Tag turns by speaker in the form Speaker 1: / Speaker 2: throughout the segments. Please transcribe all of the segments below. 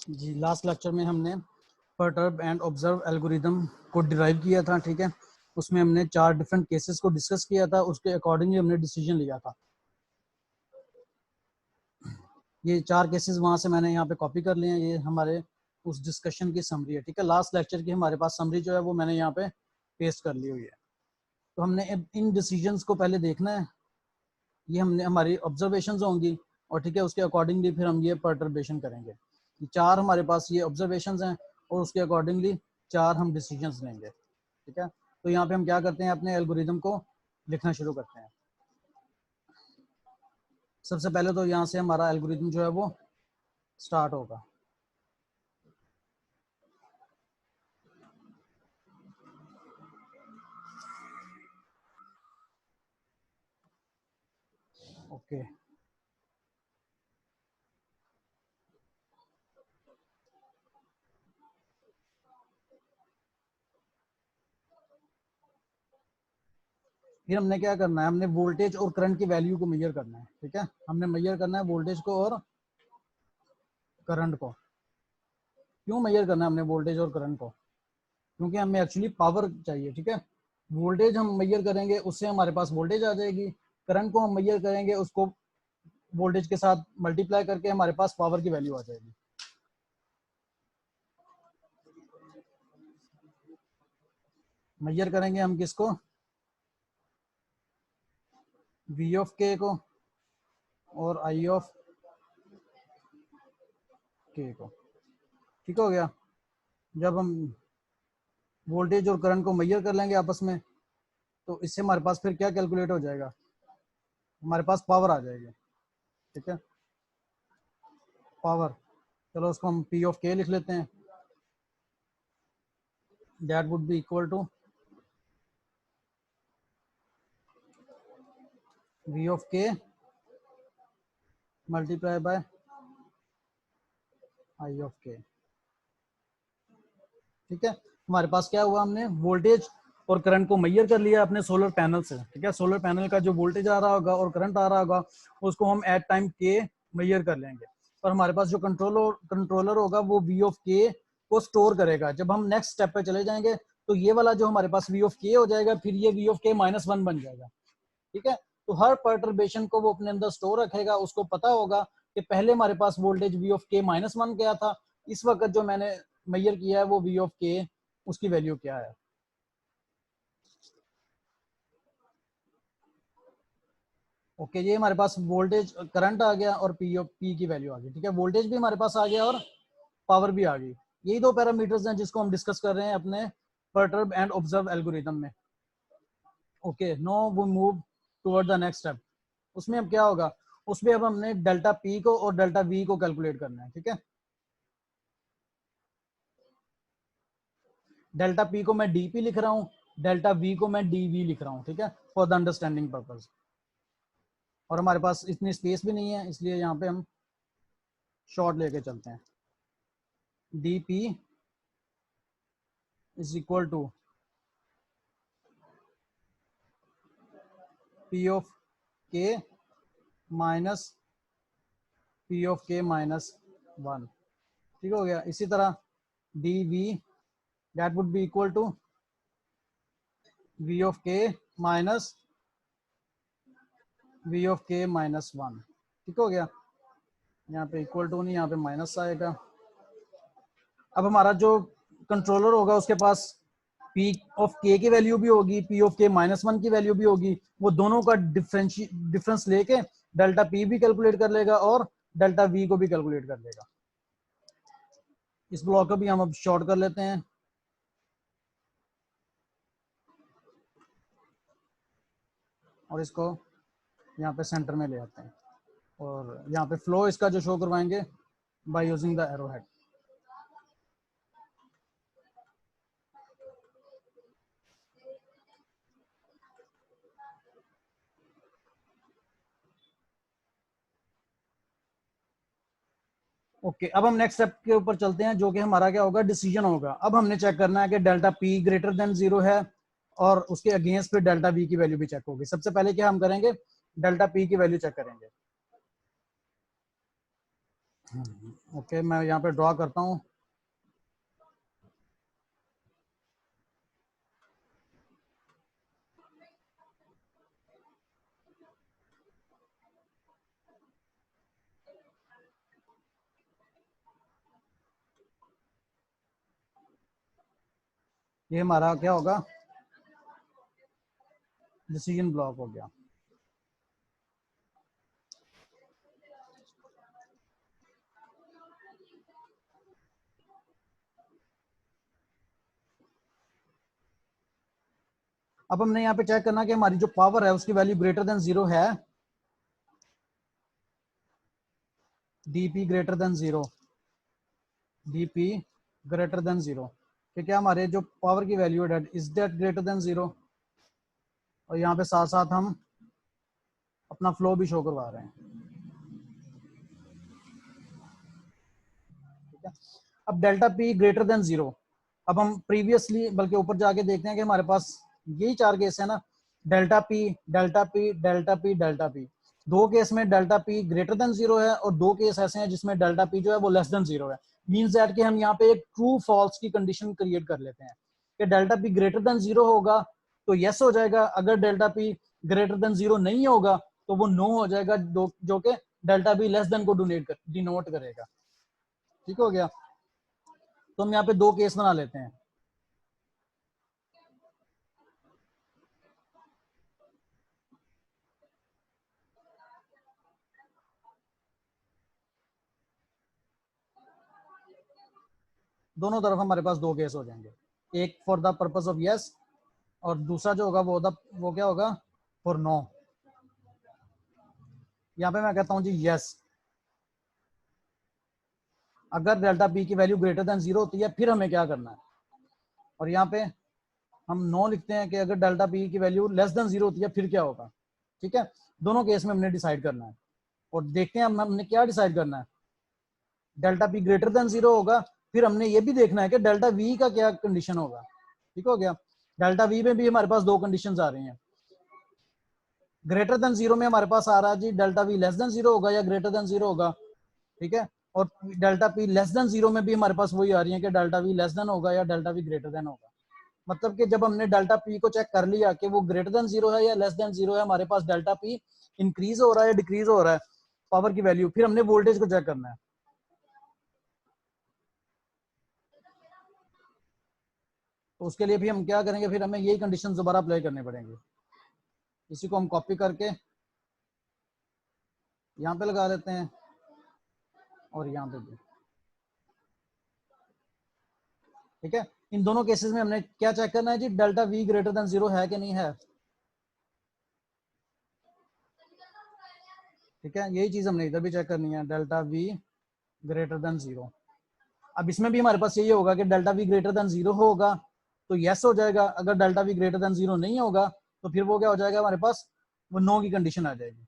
Speaker 1: जी last lecture में हमने perturb and observe algorithm को डिराइव किया था, ठीक है। उसमें हमने 4 डिफरेंट केसेस को डिस्कस किया था, उसके अकॉर्डिंगली हमने डिसीजन लिया था। ये 4 केसेस वहां से मैंने यहाँ पे कॉपी कर लिए हैं, ये हमारे उस डिस्कशन की समरी है, ठीक है। लास्ट लेक्चर की हमारे पास समरी जो है वो मैंने यहाँ पे पेस्ट कर ली हुई है। तो हमने इन डिसीजंस को पहले देखना है, ये हमने हमारी ऑब्जर्वेशंस होंगी और ठीक है उसके अकॉर्डिंगली फिर हम ये परटर्बेशन करेंगे। ये 4 हमारे पास ये ऑब्जर्वेशंस हैं और उसके अकॉर्डिंगली 4 हम डिसीजंस लेंगे, ठीक है। तो यहाँ पे हम क्या करते हैं, अपने एल्गोरिदम को लिखना शुरू करते हैं। सबसे पहले तो यहाँ से हमारा एल्गोरिदम जो है वो स्टार्ट होगा। ओके फिर हमने क्या करना है, हमने वोल्टेज और करंट की वैल्यू को मेजर करना है, ठीक है। हमने मेजर करना है वोल्टेज को और करंट को। क्यों मेजर करना है हमने वोल्टेज और करंट को? क्योंकि हमें एक्चुअली पावर चाहिए, ठीक है। वोल्टेज हम मेजर करेंगे उससे हमारे पास वोल्टेज आ जाएगी, करंट को हम मेजर करेंगे उसको वोल्टेज के साथ मल्टीप्लाई करके हमारे पास पावर की वैल्यू आ जाएगी। मेजर करेंगे हम किसको? वी ऑफ के को और आई ऑफ के को, ठीक हो गया। जब हम वोल्टेज और करंट को मेजर कर लेंगे आपस में, तो इससे हमारे पास फिर क्या कैलकुलेट हो जाएगा, हमारे पास पावर आ जाएगी, ठीक है। पावर, चलो उसको हम पी ऑफ के लिख लेते हैं। That would be equal to V of K multiply by I of K, ठीक है। हमारे पास क्या हुआ, हमने वोल्टेज और करंट को मेजर कर लिया अपने सोलर पैनल से, ठीक है। सोलर पैनल का जो वोल्टेज आ रहा होगा और करंट आ रहा होगा उसको हम एट टाइम के मेजर कर लेंगे। और हमारे पास जो कंट्रोलर होगा वो वी ऑफ के को स्टोर करेगा। जब हम नेक्स्ट स्टेप पे चले जाएंगे तो ये वाला जो हमारे पास वी ऑफ के हो जाएगा, फिर ये वी ऑफ के -1 बन जाएगा, ठीक है। तो हर परटर्बेशन को वो अपने अंदर स्टोर रखेगा। उसको पता होगा कि पहले हमारे पास वोल्टेज वी ऑफ के -1 क्या था, इस वक्त जो मैंने मेजर किया है वो वी ऑफ के उसकी वैल्यू क्या है। ओके ये हमारे पास वोल्टेज करंट आ गया और पी ऑफ पी की वैल्यू आ गई, ठीक है। वोल्टेज भी हमारे पास आ गया और पावर भी आ गई। यही 2 पैरामीटर्स हैं जिसको हम डिस्कस कर रहे हैं अपने परटर्ब एंड ऑब्जर्व एल्गोरिथम में। Okay now we move toward the next step. उसमें अब क्या होगा, उसमें अब हमने डेल्टा पी को और डेल्टा वी को कैलकुलेट करना है, ठीक है। डेल्टा पी को मैं डीपी लिख रहा हूँ, डेल्टा वी को मैं डीवी लिख रहा हूँ, ठीक है, फॉर द अंडरस्टैंडिंग पर्पज। और हमारे पास इतनी स्पेस भी नहीं है, इसलिए यहाँ पे हम शॉर्ट लेके चलते हैं। DP is equal to P of K minus P of K -1, ठीक हो गया। इसी तरह D V that would be equal to V of K minus V of K -1, ठीक हो गया। यहाँ पे इक्वल टू नहीं, यहाँ पे माइनस आएगा। अब हमारा जो कंट्रोलर होगा उसके पास पी ऑफ के की वैल्यू भी होगी, पी ऑफ के -1 की वैल्यू भी होगी। वो दोनों का डिफरेंस लेके डेल्टा पी भी कैलकुलेट कर लेगा और डेल्टा वी को भी कैलकुलेट कर लेगा। इस ब्लॉक को भी हम अब शॉर्ट कर लेते हैं। और इसको यहाँ पे सेंटर में ले आते हैं और यहाँ पे फ्लो इसका जो शो करवाएंगे by using the arrow head. Okay अब हम नेक्स्ट स्टेप के ऊपर चलते हैं, जो कि हमारा क्या होगा, डिसीजन होगा। अब हमने चेक करना है कि डेल्टा पी ग्रेटर देन 0 है और उसके अगेंस्ट फिर डेल्टा वी की वैल्यू भी चेक होगी। सबसे पहले क्या हम करेंगे, डेल्टा पी की वैल्यू चेक करेंगे। ओके, मैं यहाँ पे ड्रॉ करता हूँ। ये हमारा क्या होगा, डिसीजन ब्लॉक हो गया। अब हमने यहाँ पे चेक करना कि हमारी जो पावर है उसकी वैल्यू ग्रेटर देन 0 है। DP greater than 0, DP greater than 0, कि क्या हमारे जो पावर की वैल्यू है इज दैट ग्रेटर देन 0। और यहाँ पे साथ साथ हम अपना फ्लो भी शो करवा रहे हैं। ठीक है, अब डेल्टा पी ग्रेटर देन 0। अब हम प्रीवियसली बल्कि ऊपर जाके देखते हैं कि हमारे पास यही 4 केस है ना, delta P, delta P, delta P, delta P. 2 case में डेल्टा पी ग्रेटर देन 0 है और 2 केस ऐसे हैं जिसमें डेल्टा पी जो है वो लेस देन 0 है। मीन्स दैट कि हम यहाँ पे एक ट्रू फॉल्स की कंडीशन क्रिएट कर लेते हैं कि डेल्टा पी ग्रेटर देन 0 होगा तो यस हो जाएगा, अगर डेल्टा पी ग्रेटर देन 0 नहीं होगा तो वो नो हो जाएगा, जो कि डेल्टा पी लेस देन को डिनोट करेगा। ठीक हो गया, तो हम यहाँ पे 2 केस बना लेते हैं। दोनों तरफ हमारे पास 2 केस हो जाएंगे, एक for the purpose of yes और दूसरा जो होगा वो क्या होगा, फॉर नो। यहाँ पे मैं कहता हूँ जी यस, अगर डेल्टा पी की वैल्यू ग्रेटर देन 0 होती है फिर हमें क्या करना है। और यहाँ पे हम नो लिखते हैं कि अगर डेल्टा पी की वैल्यू लेस देन 0 होती है फिर क्या होगा। ठीक है, दोनों केस में हमने डिसाइड करना है और देखते हैं हमने क्या डिसाइड करना है। डेल्टा पी ग्रेटर देन 0 होगा, फिर हमने ये भी देखना है कि डेल्टा वी का क्या कंडीशन होगा। ठीक हो गया, डेल्टा वी में भी हमारे पास 2 कंडीशन आ रही हैं। ग्रेटर देन 0 में हमारे पास आ रहा है जी डेल्टा वी लेस देन 0 होगा या ग्रेटर देन 0 होगा। ठीक है, और डेल्टा पी लेस देन 0 में भी हमारे पास वही आ रही है कि डेल्टा वी लेस देन होगा या डेल्टा वी ग्रेटर देन होगा। मतलब कि जब हमने डेल्टा पी को चेक कर लिया कि वो ग्रेटर देन 0 है या लेस देन 0 है, हमारे पास डेल्टा पी इंक्रीज हो रहा है या डिक्रीज हो रहा है पावर की वैल्यू, फिर हमने वोल्टेज को चेक करना है। तो उसके लिए भी हम क्या करेंगे, फिर हमें यही कंडीशन दोबारा अप्लाई करने पड़ेंगे। इसी को हम कॉपी करके यहाँ पे लगा देते हैं और यहाँ पे भी। ठीक है, इन दोनों केसेस में हमने क्या चेक करना है जी, डेल्टा वी ग्रेटर देन 0 है कि नहीं है। ठीक है, यही चीज हमने इधर भी चेक करनी है, डेल्टा वी ग्रेटर देन 0। अब इसमें भी हमारे पास यही होगा कि डेल्टा वी ग्रेटर देन 0 होगा तो यस हो जाएगा, अगर डेल्टा वी ग्रेटर देन 0 नहीं होगा तो फिर वो क्या हो जाएगा, हमारे पास वो नो की कंडीशन आ जाएगी।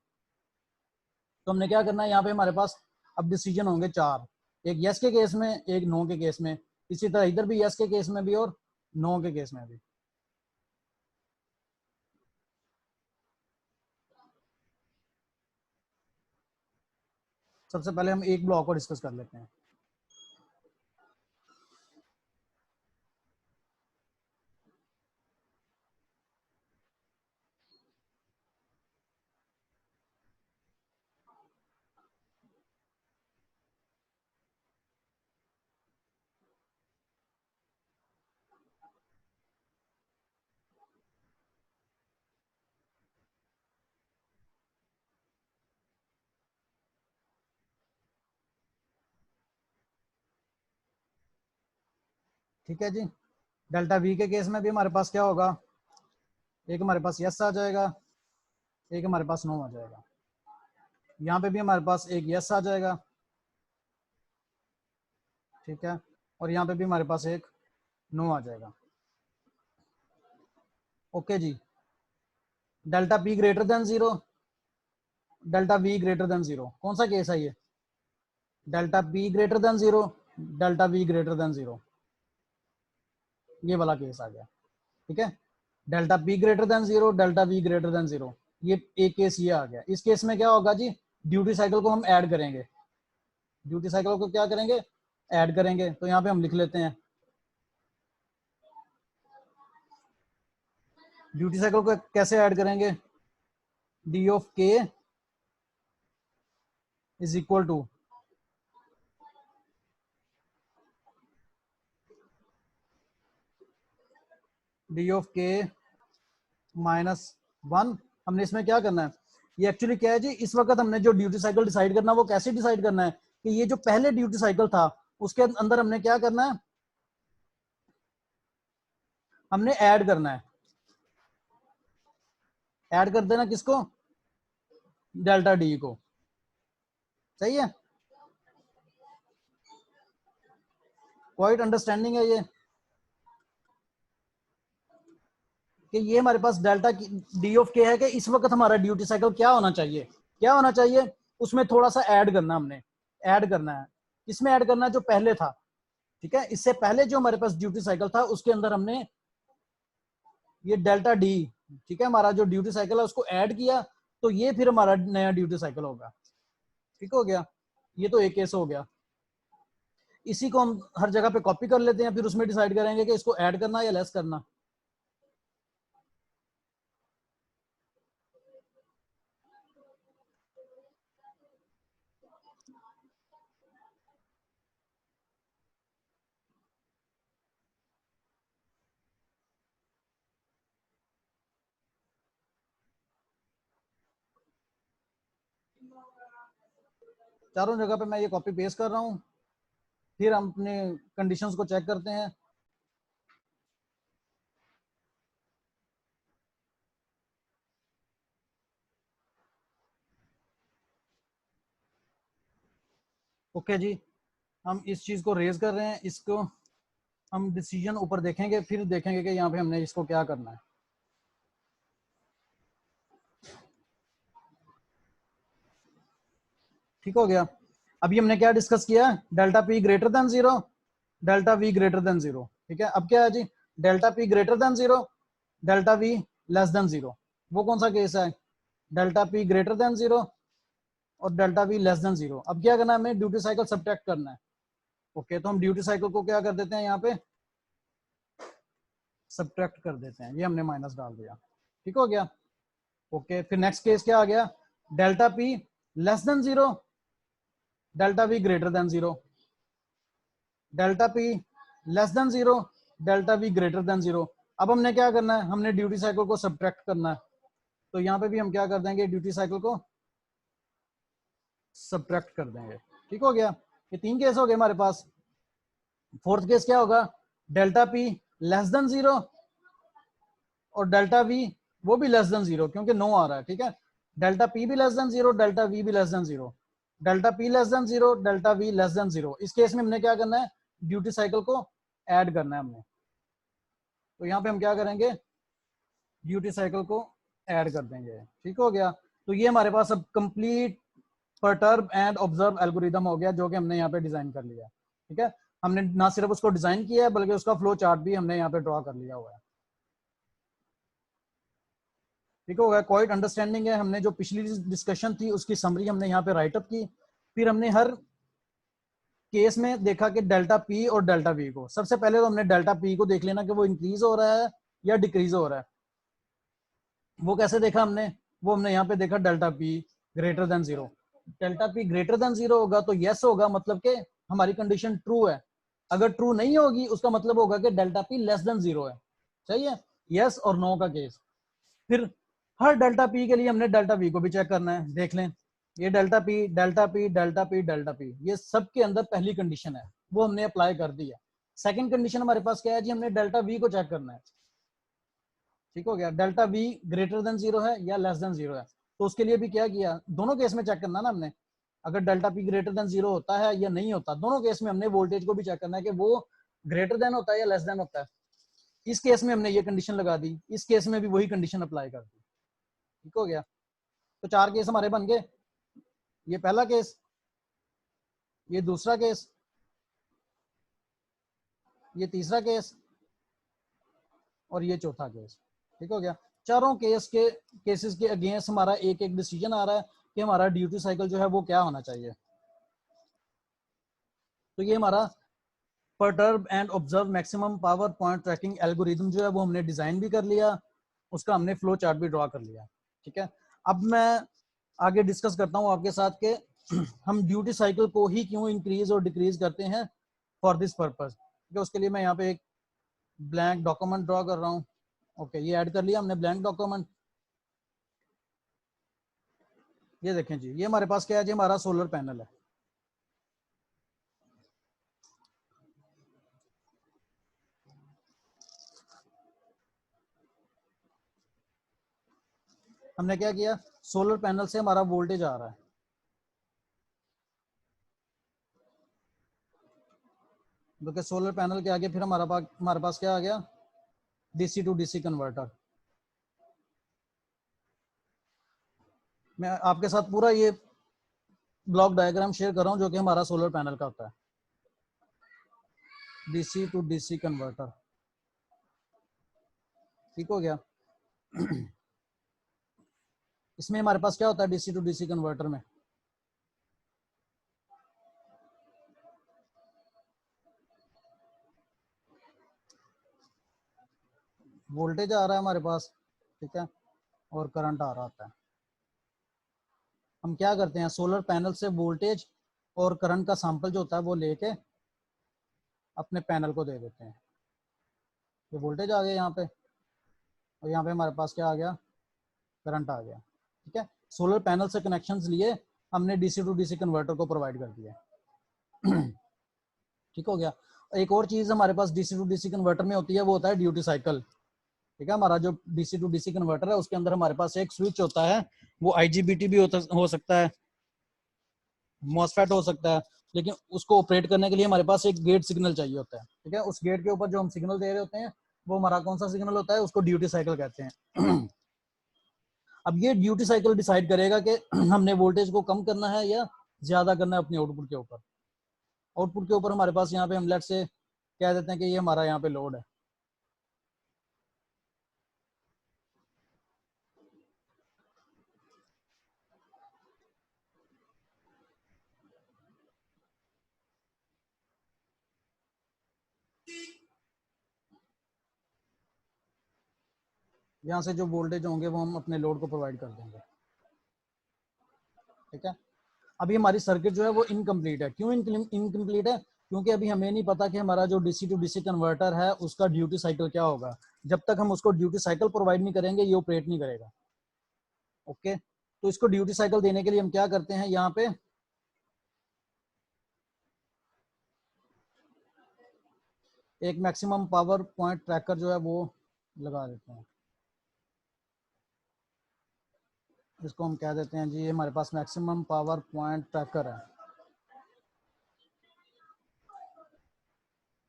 Speaker 1: तो हमने क्या करना है, यहाँ पे हमारे पास अब डिसीजन होंगे 4, एक यस के केस में, एक नो के केस में, इसी तरह इधर भी यस के केस में भी और नो के केस में भी। सबसे पहले हम एक ब्लॉक को डिस्कस कर लेते हैं। ठीक है जी, डेल्टा वी के केस में भी हमारे पास क्या होगा, एक हमारे पास यस आ जाएगा, एक हमारे पास नो आ जाएगा। यहाँ पे भी हमारे पास एक यस आ जाएगा। ठीक है, और यहाँ पे भी हमारे पास एक नो आ जाएगा। ओके जी, delta P greater than 0, delta V greater than 0, कौन सा केस है ये, delta P greater than 0, delta V greater than 0, ये वाला केस आ गया। ठीक है, delta P greater than 0, delta V greater than 0, ये एक केस ये आ गया। इस केस में क्या होगा जी, ड्यूटी साइकिल को हम ऐड करेंगे। ड्यूटी साइकिल को क्या करेंगे, ऐड करेंगे। तो यहाँ पे हम लिख लेते हैं ड्यूटी साइकिल को कैसे ऐड करेंगे, D of K is equal to D of K -1। हमने इसमें क्या करना है, ये एक्चुअली क्या है जी, इस वक्त हमने जो ड्यूटी साइकिल डिसाइड करना है वो कैसे डिसाइड करना है कि ये जो पहले ड्यूटी साइकिल था उसके अंदर हमने क्या करना है, हमने ऐड करना है। ऐड कर देना किसको, डेल्टा डी को। सही है, क्वाइट अंडरस्टैंडिंग है ये कि ये हमारे पास डेल्टा डी ऑफ के है कि इस वक्त हमारा ड्यूटी साइकिल क्या होना चाहिए, क्या होना चाहिए, उसमें थोड़ा सा ऐड करना, हमने ऐड करना है। इसमें ऐड करना है जो पहले था, ठीक है, इससे पहले जो हमारे पास ड्यूटी साइकिल था उसके अंदर हमने ये डेल्टा डी, ठीक है, हमारा जो ड्यूटी साइकिल है उसको ऐड किया, तो ये फिर हमारा नया ड्यूटी साइकिल होगा। ठीक हो गया, ये तो एक केस हो गया। इसी को हम हर जगह पे कॉपी कर लेते हैं, फिर उसमें डिसाइड करेंगे कि इसको ऐड करना या लेस करना। चारों जगह पे मैं ये कॉपी पेस्ट कर रहा हूँ, फिर हम अपने कंडीशंस को चेक करते हैं। ओके जी, हम इस चीज को रेज कर रहे हैं, इसको हम डिसीजन ऊपर देखेंगे, फिर देखेंगे कि यहाँ पे हमने इसको क्या करना है। ठीक हो गया, अभी हमने क्या डिस्कस किया, delta P greater than zero, delta V greater than zero. ठीक है, अब क्या है जी, delta P greater than zero, delta V less than zero. वो कौन सा केस है, delta P greater than zero और delta V less than zero. अब क्या करना है, हमें ड्यूटी साइकिल सब्ट्रैक्ट करना है। ओके, तो हम ड्यूटी साइकिल को क्या कर देते हैं, यहाँ पे सब्ट्रैक्ट कर देते हैं, ये हमने माइनस डाल दिया। ठीक हो गया, ओके, फिर नेक्स्ट केस क्या आ गया, delta P less than zero, delta V greater than zero, delta P less than zero, delta V greater than zero. अब हमने क्या करना है, हमने ड्यूटी साइकिल को सब्ट्रैक्ट करना है। तो यहाँ पे भी हम क्या कर देंगे, ड्यूटी साइकिल को सब्ट्रैक्ट कर देंगे। ठीक हो गया, ये तीन केस हो गए हमारे पास। फोर्थ केस क्या होगा, delta P less than zero और डेल्टा वी वो भी लेस देन जीरो, क्योंकि नो आ रहा है। ठीक है, डेल्टा पी भी less than zero, delta V भी less than zero, delta P less than zero, delta V less than zero. इस केस में हमने क्या करना है, ड्यूटी साइकिल को ऐड करना है हमने। तो यहाँ पे हम क्या करेंगे, ड्यूटी साइकिल को ऐड कर देंगे। ठीक हो गया, तो ये हमारे पास अब complete perturb and observe algorithm हो गया, जो कि हमने यहाँ पे डिजाइन कर लिया। ठीक है, हमने ना सिर्फ उसको डिजाइन किया है बल्कि उसका फ्लो चार्ट भी हमने यहाँ पे ड्रॉ कर लिया हुआ है। ठीक हो गया, क्वाइट अंडरस्टैंडिंग है। हमने जो पिछली डिस्कशन थी उसकी समरी हमने यहाँ पे राइटअप की, फिर हमने हर केस में देखा कि डेल्टा पी और डेल्टा वी को, सबसे पहले तो हमने डेल्टा पी को देख लेना कि वो इंक्रीज हो रहा है या डिक्रीज हो रहा है। वो कैसे देखा हमने, वो हमने यहाँ पे देखा delta P greater than zero. Delta P greater than zero होगा तो यस होगा, मतलब कि हमारी कंडीशन ट्रू है। अगर ट्रू नहीं होगी उसका मतलब होगा कि delta P less than zero है। सही है, यस और नो का केस। फिर हर डेल्टा पी के लिए हमने डेल्टा वी को भी चेक करना है। देख लें, ये delta P delta P delta P delta P, ये सब के अंदर पहली कंडीशन है, वो हमने अप्लाई कर दी है। सेकंड कंडीशन हमारे पास क्या है जी, हमने डेल्टा वी को चेक करना है। ठीक हो गया, delta V greater than zero है या लेस देन जीरो है। तो उसके लिए भी क्या किया, दोनों केस में चेक करना ना हमने, अगर delta P greater than zero होता है या नहीं होता, दोनों केस में हमने वोल्टेज को भी चेक करना है कि वो ग्रेटर देन होता है या लेस देन होता है। इस केस में हमने ये कंडीशन लगा दी, इस केस में भी वही कंडीशन अप्लाई कर दी। ठीक हो गया, तो चार केस हमारे बन गए, ये पहला केस, ये दूसरा केस, ये तीसरा केस और ये चौथा केस। ठीक हो गया, चारों केसेस के अगेंस्ट हमारा एक एक डिसीजन आ रहा है कि हमारा ड्यूटी साइकिल जो है वो क्या होना चाहिए। तो ये हमारा perturb and observe maximum power point tracking algorithm जो है वो हमने डिजाइन भी कर लिया, उसका हमने फ्लो चार्ट भी ड्रॉ कर लिया। ठीक है, अब मैं आगे डिस्कस करता हूँ आपके साथ के हम ड्यूटी साइकिल को ही क्यों इंक्रीज और डिक्रीज करते हैं फॉर दिस पर्पज। ठीक है, उसके लिए मैं यहाँ पे एक ब्लैंक डॉक्यूमेंट ड्रॉ कर रहा हूँ। ओके, ये ऐड कर लिया हमने ब्लैंक डॉक्यूमेंट। ये देखें जी, ये हमारे पास क्या है जी, हमारा सोलर पैनल है। हमने क्या किया, सोलर पैनल से हमारा वोल्टेज आ रहा है। क्योंकि सोलर पैनल के आगे फिर हमारे पास क्या आ गया, डीसी टू डीसी कन्वर्टर। मैं आपके साथ पूरा ये ब्लॉक डायग्राम शेयर कर रहा हूँ जो कि हमारा सोलर पैनल का होता है, डीसी टू डीसी कन्वर्टर। ठीक हो गया। इसमें हमारे पास क्या होता है डीसी टू डीसी कन्वर्टर में, वोल्टेज आ रहा है हमारे पास, ठीक है, और करंट आ रहा होता है। हम क्या करते हैं, सोलर पैनल से वोल्टेज और करंट का सैंपल जो होता है वो लेके अपने पैनल को दे देते हैं। ये वोल्टेज आ गया यहाँ पे, और यहाँ पे हमारे पास क्या आ गया, करंट आ गया। ठीक है, सोलर पैनल से कनेक्शंस लिए हमने डीसी टू डीसी कन्वर्टर को प्रोवाइड कर दिया। ठीक हो गया। एक और चीज हमारे पास डीसी टू डीसी कन्वर्टर में होती है, वो होता है ड्यूटी साइकिल। ठीक है, हमारा जो डीसी टू डीसी कन्वर्टर है उसके अंदर हमारे पास एक स्विच होता है, वो आईजीबीटी भी हो सकता है, मॉसफेट हो सकता है, लेकिन उसको ऑपरेट करने के लिए हमारे पास एक गेट सिग्नल चाहिए होता है। ठीक है, उस गेट के ऊपर जो हम सिग्नल दे रहे होते हैं वो हमारा कौन सा सिग्नल होता है, उसको ड्यूटी साइकिल कहते हैं। अब ये ड्यूटी साइकिल डिसाइड करेगा कि हमने वोल्टेज को कम करना है या ज्यादा करना है अपने आउटपुट के ऊपर। आउटपुट के ऊपर हमारे पास यहाँ पे हम लेट से कह देते हैं कि ये हमारा यहाँ पे लोड है। यहाँ से जो वोल्टेज होंगे वो हम अपने लोड को प्रोवाइड कर देंगे। ठीक है, अभी हमारी सर्किट जो है वो इनकम्प्लीट है। क्यों इनकम्प्लीट है, क्योंकि अभी हमें नहीं पता कि हमारा जो डीसी टू डीसी कन्वर्टर है उसका ड्यूटी साइकिल क्या होगा। जब तक हम उसको ड्यूटी साइकिल प्रोवाइड नहीं करेंगे ये ऑपरेट नहीं करेगा। ओके, तो इसको ड्यूटी साइकिल देने के लिए हम क्या करते हैं, यहाँ पे एक मैक्सिमम पावर पॉइंट ट्रैकर जो है वो लगा देते हैं। इसको हम कह देते हैं जी, ये हमारे पास मैक्सिमम पावर पॉइंट ट्रैकर है।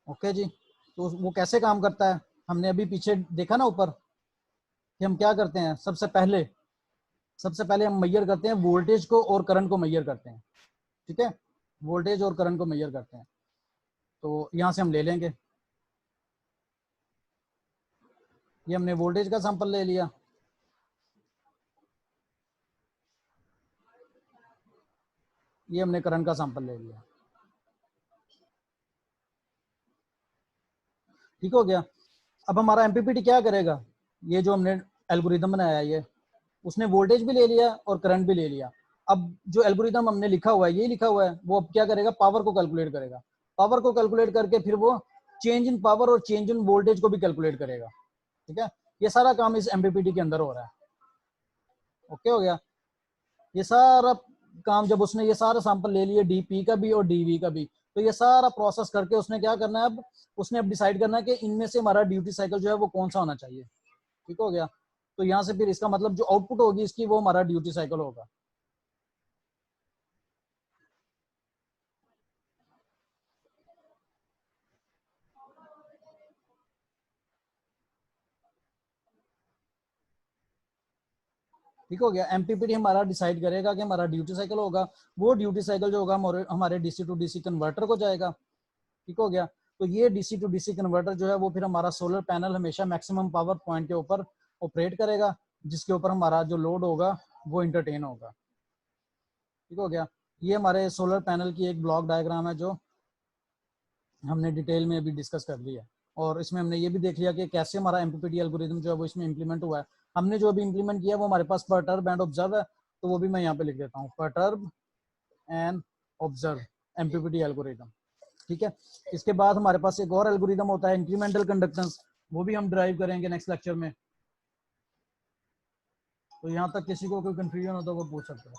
Speaker 1: ओके जी, तो वो कैसे काम करता है, हमने अभी पीछे देखा ना ऊपर कि हम क्या करते हैं, सबसे पहले हम मैयर करते हैं वोल्टेज को और करंट को मैयर करते हैं। ठीक है, वोल्टेज और करंट को मैयर करते हैं। तो यहाँ से हम ले लेंगे, ये हमने वोल्टेज का सैंपल ले लिया, ये हमने करंट का सैंपल ले लिया। ठीक हो गया। अब हमारा एमपीपीटी क्या करेगा, ये जो हमने एल्गोरिदम बनाया है ये, उसने वोल्टेज भी ले लिया और करंट भी ले लिया। अब जो एल्गोरिदम हमने लिखा हुआ है, ये लिखा हुआ है, वो अब क्या करेगा, पावर को कैलकुलेट करेगा। पावर को कैलकुलेट करके फिर वो चेंज इन पावर और चेंज इन वोल्टेज को भी कैलकुलेट करेगा। ठीक है, ये सारा काम इस एमपीपीटी के अंदर हो रहा है। ओके हो गया। ये सारा काम जब उसने ये सारा सैंपल ले लिए, डीपी का भी और डीवी का भी, तो ये सारा प्रोसेस करके उसने क्या करना है, अब उसने अब डिसाइड करना है कि इनमें से हमारा ड्यूटी साइकिल जो है वो कौन सा होना चाहिए। ठीक हो गया। तो यहाँ से फिर इसका मतलब जो आउटपुट होगी इसकी, वो हमारा ड्यूटी साइकिल होगा। ठीक हो गया। एमपीपीटी हमारा डिसाइड करेगा कि हमारा ड्यूटी साइकिल होगा, वो ड्यूटी साइकिल जो होगा हमारे डीसी टू डीसी कन्वर्टर को जाएगा। ठीक हो गया। तो ये डीसी टू डीसी कन्वर्टर जो है वो फिर हमारा सोलर पैनल हमेशा मैक्सिमम पावर पॉइंट के ऊपर ऑपरेट करेगा, जिसके ऊपर हमारा जो लोड होगा वो इंटरटेन होगा। ठीक हो गया। ये हमारे सोलर पैनल की एक ब्लॉक डायग्राम है जो हमने डिटेल में अभी डिस्कस कर लिया, और इसमें हमने ये भी देख लिया कि कैसे हमारा एमपीपीटी एल्गोरिदम जो है वो इसमें इंप्लीमेंट हुआ है। हमने जो अभी इंप्लीमेंट किया वो हमारे पास परटर्ब एंड ऑब्जर्व है, तो वो भी मैं यहाँ पे लिख देता हूँ, perturb and observe MPPT algorithm. ठीक है, इसके बाद हमारे पास एक और एल्गोरिदम होता है इंक्रीमेंटल कंडक्टेंस, वो भी हम ड्राइव करेंगे नेक्स्ट लेक्चर में। तो यहाँ तक किसी को कोई कंफ्यूजन हो तो वो पूछ सकते हैं।